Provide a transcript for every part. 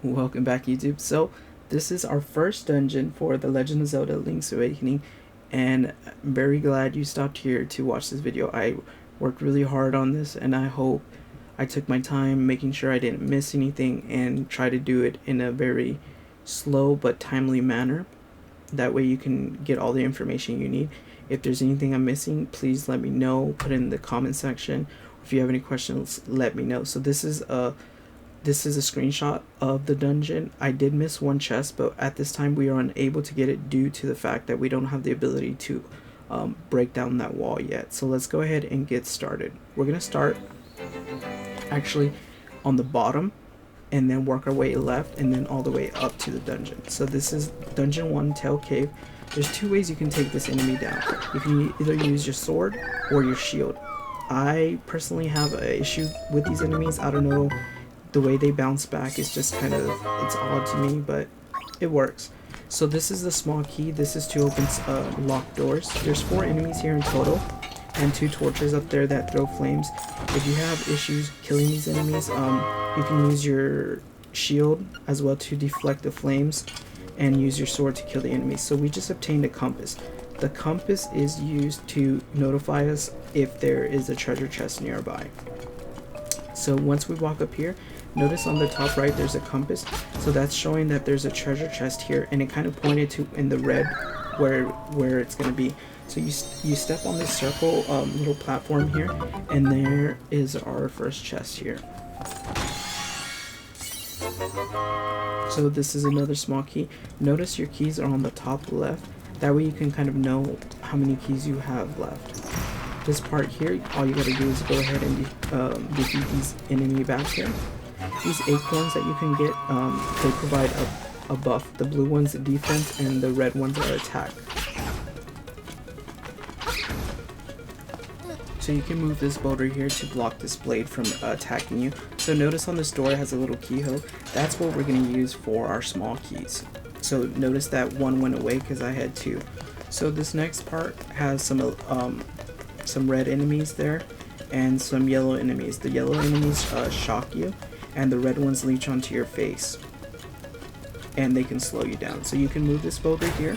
Welcome back, YouTube. So this is our first dungeon for The Legend of Zelda Link's Awakening, and I'm very glad you stopped here to watch this video. I worked really hard on this, and I hope I took my time making sure I didn't miss anything and try to do it in a very slow but timely manner. That way you can get all the information you need. If there's anything I'm missing, please let me know. Put it in the comment section. If you have any questions, let me know. So this is a screenshot of the dungeon. I did miss one chest, but at this time we are unable to get it due to the fact that we don't have the ability to break down that wall yet. So let's go ahead and get started. We're gonna start actually on the bottom and then work our way left and then all the way up to the dungeon. So this is Dungeon 1 Tail Cave. There's two ways you can take this enemy down. You can either use your sword or your shield. I personally have an issue with these enemies. I don't know, the way they bounce back is just kind of, it's odd to me, but it works. So this is the small key. This is to open locked doors. There's 4 enemies here in total and 2 torches up there that throw flames. If you have issues killing these enemies, you can use your shield as well to deflect the flames and use your sword to kill the enemies. So we just obtained a compass. The compass is used to notify us if there is a treasure chest nearby. So once we walk up here, notice on the top right there's a compass. So that's showing that there's a treasure chest here, and it kind of pointed to in the red where it's going to be. So you step on this circle little platform here, and there is our first chest here. So this is another small key. Notice your keys are on the top left. That way you can kind of know how many keys you have left. This part here, all you gotta do is go ahead and defeat these enemy back here. These acorns that you can get, they provide a buff. The blue ones are defense and the red ones are attack. So you can move this boulder here to block this blade from attacking you. So notice on this door it has a little keyhole. That's what we're gonna use for our small keys. So notice that one went away because I had 2. So this next part has some red enemies there and some yellow enemies. The yellow enemies shock you, and the red ones leech onto your face and they can slow you down. So you can move this boulder here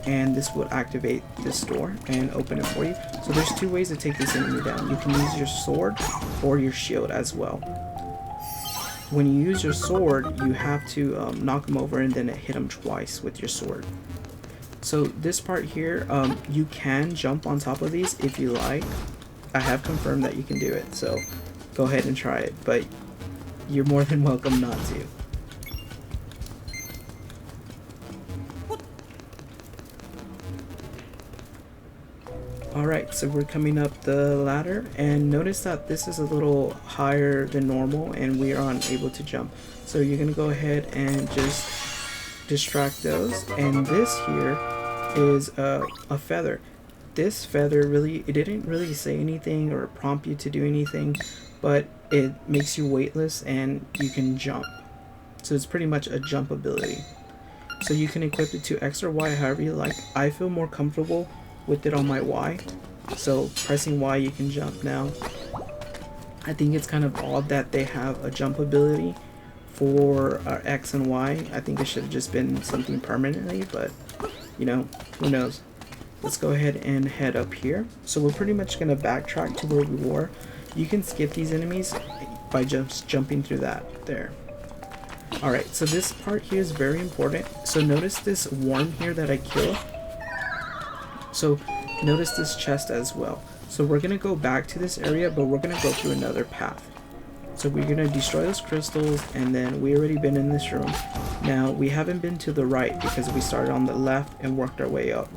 and this will activate this door and open it for you. So there's 2 ways to take this enemy down. You can use your sword or your shield as well. When you use your sword, you have to knock him over and then hit him twice with your sword. So this part here, you can jump on top of these if you like. I have confirmed that you can do it, so go ahead and try it, but you're more than welcome not to. Alright, so we're coming up the ladder, and notice that this is a little higher than normal and we are unable to jump. So you're going to go ahead and just distract those, and this here is a feather. This feather really, it didn't really say anything or prompt you to do anything, but it makes you weightless and you can jump. So it's pretty much a jump ability. So you can equip it to X or Y however you like. I feel more comfortable with it on my Y, so pressing Y you can jump now. I think it's kind of odd that they have a jump ability for X and Y. I think it should have just been something permanently, but you know, who knows. Let's go ahead and head up here. So we're pretty much going to backtrack to where we were. You can skip these enemies by just jumping through that there. Alright, so this part here is very important. So notice this worm here that I killed. So notice this chest as well. So we're going to go back to this area, but we're going to go through another path. So we're going to destroy those crystals, and then we already been in this room. Now we haven't been to the right because we started on the left and worked our way up.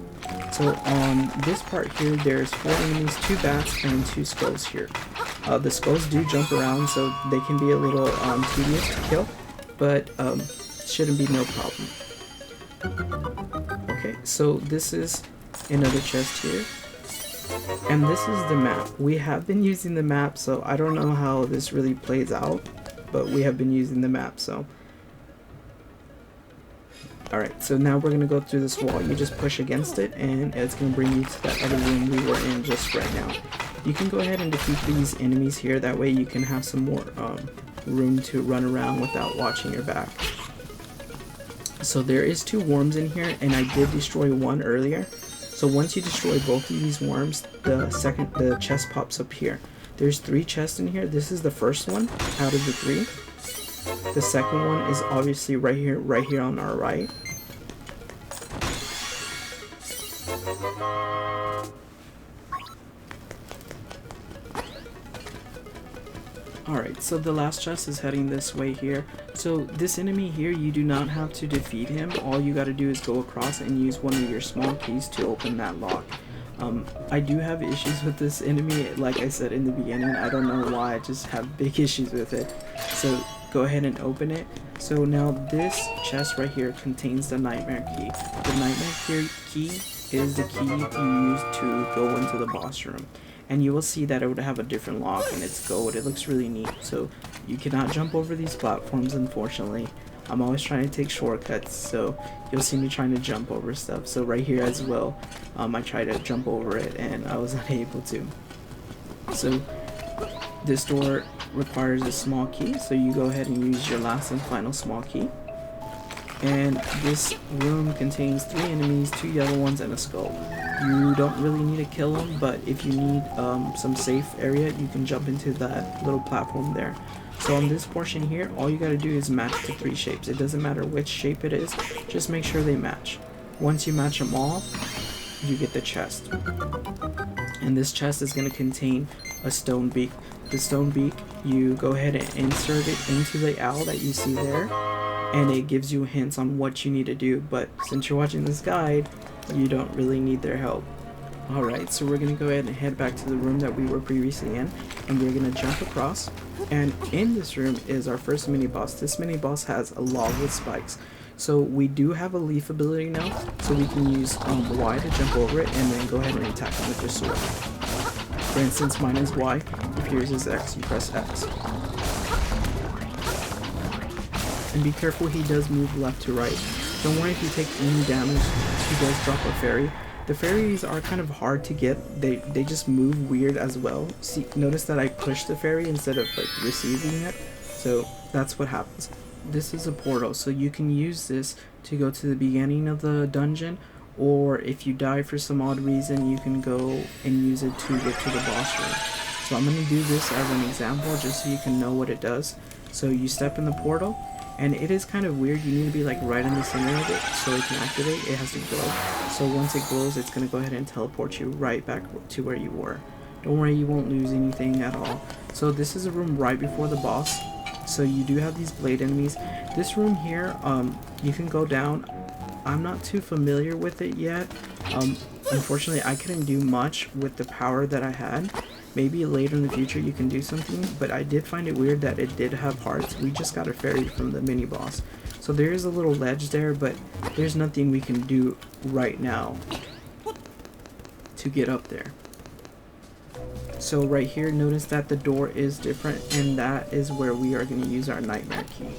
So on this part here, there's 4 enemies, 2 bats, and 2 skulls here. The skulls do jump around, so they can be a little tedious to kill, but shouldn't be no problem. Okay, so this is another chest here. And this is the map. We have been using the map, so I don't know how this really plays out, but we have been using the map, so. Alright, so now we're going to go through this wall. You just push against it, and it's going to bring you to that other room we were in just right now. You can go ahead and defeat these enemies here, that way you can have some more room to run around without watching your back. So there is 2 worms in here, and I did destroy one earlier. So once you destroy both of these worms, the chest pops up here. There's 3 chests in here. This is the first one out of the 3. The second one is obviously right here on our right. Alright, so the last chest is heading this way here. So this enemy here, you do not have to defeat him. All you gotta do is go across and use one of your small keys to open that lock. I do have issues with this enemy, like I said in the beginning. I don't know why, I just have big issues with it. So go ahead and open it. So now this chest right here contains the nightmare key. The nightmare key is the key you use to go into the boss room. And you will see that it would have a different lock and it's gold. It looks really neat. So you cannot jump over these platforms, unfortunately. I'm always trying to take shortcuts, so you'll see me trying to jump over stuff. So right here as well, I tried to jump over it and I was unable to. So this door requires a small key, so you go ahead and use your last and final small key. And this room contains 3 enemies, 2 yellow ones, and a skull. You don't really need to kill them, but if you need some safe area, you can jump into that little platform there. So on this portion here, all you gotta do is match the 3 shapes. It doesn't matter which shape it is, just make sure they match. Once you match them all, you get the chest. And this chest is gonna contain a stone beak. The stone beak, you go ahead and insert it into the owl that you see there, and it gives you hints on what you need to do, but since you're watching this guide, you don't really need their help. Alright, so we're going to go ahead and head back to the room that we were previously in, and we're going to jump across, and in this room is our first mini-boss. This mini-boss has a log with spikes, so we do have a leaf ability now, so we can use Y to jump over it, and then go ahead and attack him with your sword. For instance, mine is Y, if yours is X, you press X. And be careful, he does move left to right. Don't worry if you take any damage, he does drop a fairy. The fairies are kind of hard to get, they just move weird as well. See, notice that I pushed the fairy instead of like receiving it, so that's what happens. This is a portal, so you can use this to go to the beginning of the dungeon, or if you die for some odd reason, you can go and use it to get to the boss room. So I'm going to do this as an example just so you can know what it does. So you step in the portal, and it is kind of weird. You need to be like right in the center of it so it can activate. It has to glow. So once it glows, it's going to go ahead and teleport you right back to where you were. Don't worry, you won't lose anything at all. So this is a room right before the boss. So you do have these blade enemies. This room here, you can go down. I'm not too familiar with it yet. Unfortunately, I couldn't do much with the power that I had. Maybe later in the future you can do something, but I did find it weird that it did have hearts. We just got a fairy from the mini boss. So there is a little ledge there, but there's nothing we can do right now to get up there. So right here, notice that the door is different, and that is where we are going to use our nightmare key.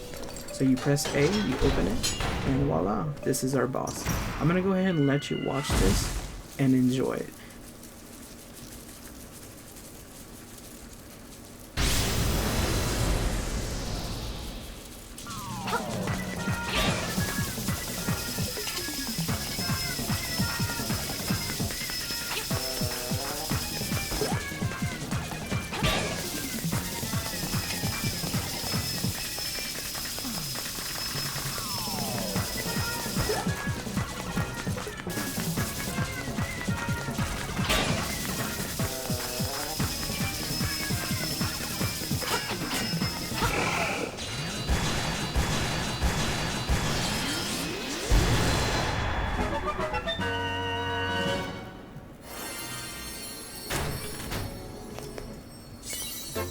So you press A, you open it, and voila, this is our boss. I'm going to go ahead and let you watch this and enjoy it.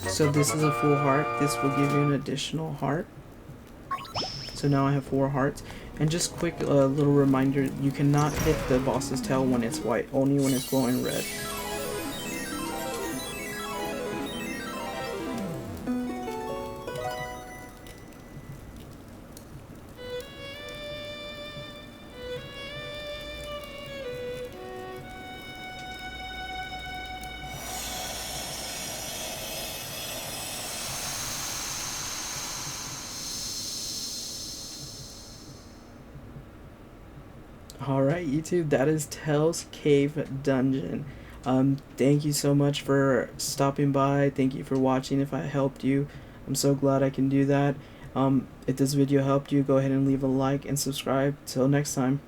So this is a full heart. This will give you an additional heart. So now I have 4 hearts. And just quick little reminder, you cannot hit the boss's tail when it's white, only when it's glowing red. Alright, YouTube, that is Tell's Cave Dungeon. Thank you so much for stopping by. Thank you for watching. If I helped you, I'm so glad I can do that. If this video helped you, go ahead and leave a like and subscribe. Till next time.